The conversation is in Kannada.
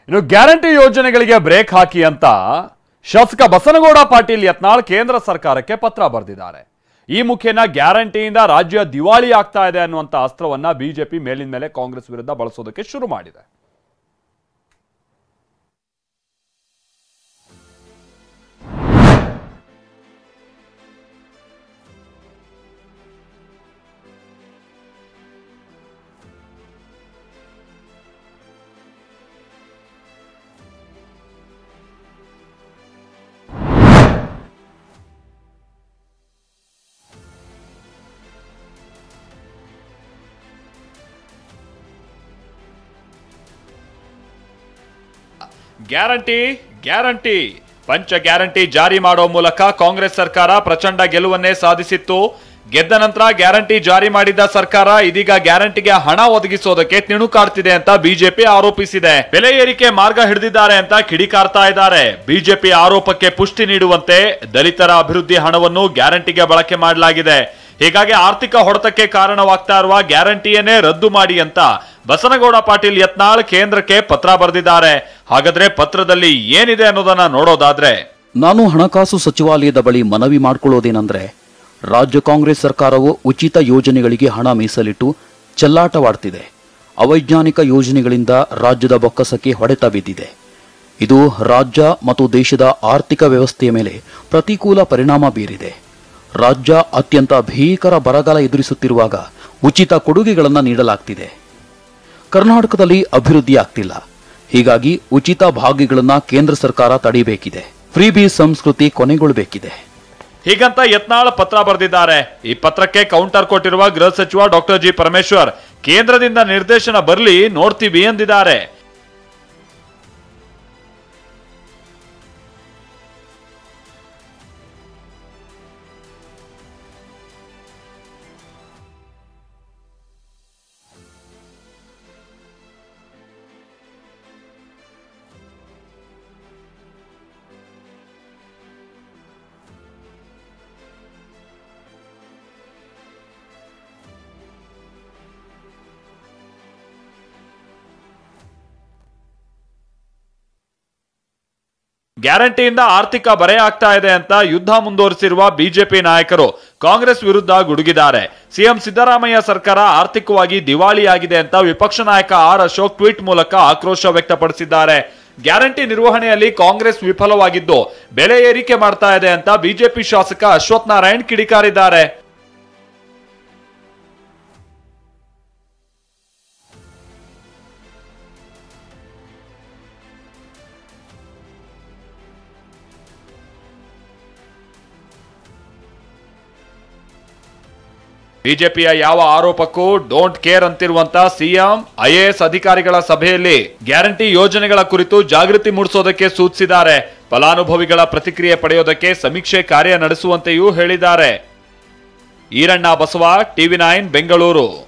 ಇನ್ನು ಗ್ಯಾರಂಟಿ ಯೋಜನೆಗಳಿಗೆ ಬ್ರೇಕ್ ಹಾಕಿ ಅಂತ ಶಾಸಕ ಬಸನಗೌಡ ಪಾಟೀಲ್ ಯತ್ನಾಳ್ ಕೇಂದ್ರ ಸರ್ಕಾರಕ್ಕೆ ಪತ್ರ ಬರೆದಿದ್ದಾರೆ. ಈ ಮುಖೇನ ಗ್ಯಾರಂಟಿಯಿಂದ ರಾಜ್ಯ ದಿವಾಳಿ ಆಗ್ತಾ ಇದೆ ಅನ್ನುವಂತ ಅಸ್ತ್ರವನ್ನ ಬಿಜೆಪಿ ಮೇಲಿನ ಮೇಲೆ ಕಾಂಗ್ರೆಸ್ ವಿರುದ್ಧ ಬಳಸೋದಕ್ಕೆ ಶುರು ಮಾಡಿದೆ. ಗ್ಯಾರಂಟಿ ಗ್ಯಾರಂಟಿ ಪಂಚ ಗ್ಯಾರಂಟಿ ಜಾರಿ ಮಾಡೋ ಮೂಲಕ ಕಾಂಗ್ರೆಸ್ ಸರ್ಕಾರ ಪ್ರಚಂಡ ಗೆಲುವನ್ನೇ ಸಾಧಿಸಿತ್ತು. ಗೆದ್ದ ನಂತರ ಗ್ಯಾರಂಟಿ ಜಾರಿ ಮಾಡಿದ ಸರ್ಕಾರ ಇದೀಗ ಗ್ಯಾರಂಟಿಗೆ ಹಣ ಒದಗಿಸೋದಕ್ಕೆ ತಿಣುಕಾಡ್ತಿದೆ ಅಂತ ಬಿಜೆಪಿ ಆರೋಪಿಸಿದೆ. ಬೆಲೆ ಏರಿಕೆ ಮಾರ್ಗ ಹಿಡಿದಿದ್ದಾರೆ ಅಂತ ಕಿಡಿಕಾರ್ತಾ ಇದ್ದಾರೆ. ಬಿಜೆಪಿ ಆರೋಪಕ್ಕೆ ಪುಷ್ಟಿ ನೀಡುವಂತೆ ದಲಿತರ ಅಭಿವೃದ್ಧಿ ಹಣವನ್ನು ಗ್ಯಾರಂಟಿಗೆ ಬಳಕೆ ಮಾಡಲಾಗಿದೆ. ಹೀಗಾಗಿ ಆರ್ಥಿಕ ಹೊಡೆತಕ್ಕೆ ಕಾರಣವಾಗ್ತಾ ಇರುವ ಗ್ಯಾರಂಟಿಯನ್ನೇ ರದ್ದು ಮಾಡಿ ಅಂತ ಬಸನಗೌಡ ಪಾಟೀಲ್ ಯತ್ನಾಳ್ ಕೇಂದ್ರಕ್ಕೆ ಪತ್ರ ಬರೆದಿದ್ದಾರೆ. ಹಾಗಾದ್ರೆ ಪತ್ರದಲ್ಲಿ ಏನಿದೆ ಅನ್ನೋದನ್ನ ನೋಡೋದಾದ್ರೆ, ನಾನು ಹಣಕಾಸು ಸಚಿವಾಲಯದ ಬಳಿ ಮನವಿ ಮಾಡಿಕೊಳ್ಳೋದೇನೆಂದ್ರೆ, ರಾಜ್ಯ ಕಾಂಗ್ರೆಸ್ ಸರ್ಕಾರವು ಉಚಿತ ಯೋಜನೆಗಳಿಗೆ ಹಣ ಮೀಸಲಿಟ್ಟು ಚೆಲ್ಲಾಟವಾಡ್ತಿದೆ. ಅವೈಜ್ಞಾನಿಕ ಯೋಜನೆಗಳಿಂದ ರಾಜ್ಯದ ಬೊಕ್ಕಸಕ್ಕೆ ಹೊಡೆತ ಬಿದ್ದಿದೆ. ಇದು ರಾಜ್ಯ ಮತ್ತು ದೇಶದ ಆರ್ಥಿಕ ವ್ಯವಸ್ಥೆಯ ಮೇಲೆ ಪ್ರತಿಕೂಲ ಪರಿಣಾಮ ಬೀರಿದೆ. ರಾಜ್ಯ ಅತ್ಯಂತ ಭೀಕರ ಬರಗಾಲ ಎದುರಿಸುತ್ತಿರುವಾಗ ಉಚಿತ ಕೊಡುಗೆಗಳನ್ನು ನೀಡಲಾಗ್ತಿದೆ. ಕರ್ನಾಟಕದಲ್ಲಿ ಅಭಿವೃದ್ಧಿ ಆಗ್ತಿಲ್ಲ. ಹೀಗಾಗಿ ಉಚಿತ ಭಾಗ್ಯಗಳನ್ನು ಕೇಂದ್ರ ಸರ್ಕಾರ ತಡೆಯಬೇಕಿದೆ. ಫ್ರೀ ಬೀಸ್ ಸಂಸ್ಕೃತಿ ಕೊನೆಗೊಳ್ಳಬೇಕಿದೆ. ಹೀಗಂತ ಯತ್ನಾಳ್ ಪತ್ರ ಬರೆದಿದ್ದಾರೆ. ಈ ಪತ್ರಕ್ಕೆ ಕೌಂಟರ್ ಕೊಟ್ಟಿರುವ ಗೃಹ ಸಚಿವ ಡಾಕ್ಟರ್ ಜಿ ಪರಮೇಶ್ವರ್, ಕೇಂದ್ರದಿಂದ ನಿರ್ದೇಶನ ಬರಲಿ, ನೋಡ್ತೀವಿ ಎಂದಿದ್ದಾರೆ. ಗ್ಯಾರಂಟಿಯಿಂದ ಆರ್ಥಿಕ ಬರೆ ಆಗ್ತಾ ಇದೆ ಅಂತ ಯುದ್ಧ ಮುಂದುವರಿಸಿರುವ ಬಿಜೆಪಿ ನಾಯಕರು ಕಾಂಗ್ರೆಸ್ ವಿರುದ್ಧ ಗುಡುಗಿದ್ದಾರೆ. ಸಿಎಂ ಸಿದ್ದರಾಮಯ್ಯ ಸರ್ಕಾರ ಆರ್ಥಿಕವಾಗಿ ದಿವಾಳಿಯಾಗಿದೆ ಅಂತ ವಿಪಕ್ಷ ನಾಯಕ ಆರ್ ಅಶೋಕ್ ಟ್ವೀಟ್ ಮೂಲಕ ಆಕ್ರೋಶ ವ್ಯಕ್ತಪಡಿಸಿದ್ದಾರೆ. ಗ್ಯಾರಂಟಿ ನಿರ್ವಹಣೆಯಲ್ಲಿ ಕಾಂಗ್ರೆಸ್ ವಿಫಲವಾಗಿದ್ದು ಬೆಲೆ ಏರಿಕೆ ಮಾಡ್ತಾ ಇದೆ ಅಂತ ಬಿಜೆಪಿ ಶಾಸಕ ಅಶ್ವಥ್ ನಾರಾಯಣ್ ಕಿಡಿಕಾರಿದ್ದಾರೆ. ಬಿಜೆಪಿಯ ಯಾವ ಆರೋಪಕ್ಕೂ ಡೋಂಟ್ ಕೇರ್ ಅಂತಿರುವಂತ ಸಿಎಂ ಐಎಎಸ್ ಅಧಿಕಾರಿಗಳ ಸಭೆಯಲ್ಲಿ ಗ್ಯಾರಂಟಿ ಯೋಜನೆಗಳ ಕುರಿತು ಜಾಗೃತಿ ಮೂಡಿಸೋದಕ್ಕೆ ಸೂಚಿಸಿದ್ದಾರೆ. ಫಲಾನುಭವಿಗಳ ಪ್ರತಿಕ್ರಿಯೆ ಪಡೆಯೋದಕ್ಕೆ ಸಮೀಕ್ಷೆ ಕಾರ್ಯ ನಡೆಸುವಂತೆಯೂ ಹೇಳಿದ್ದಾರೆ. ಈರಣ್ಣ ಬಸವ, ಟಿವಿ9 ಬೆಂಗಳೂರು.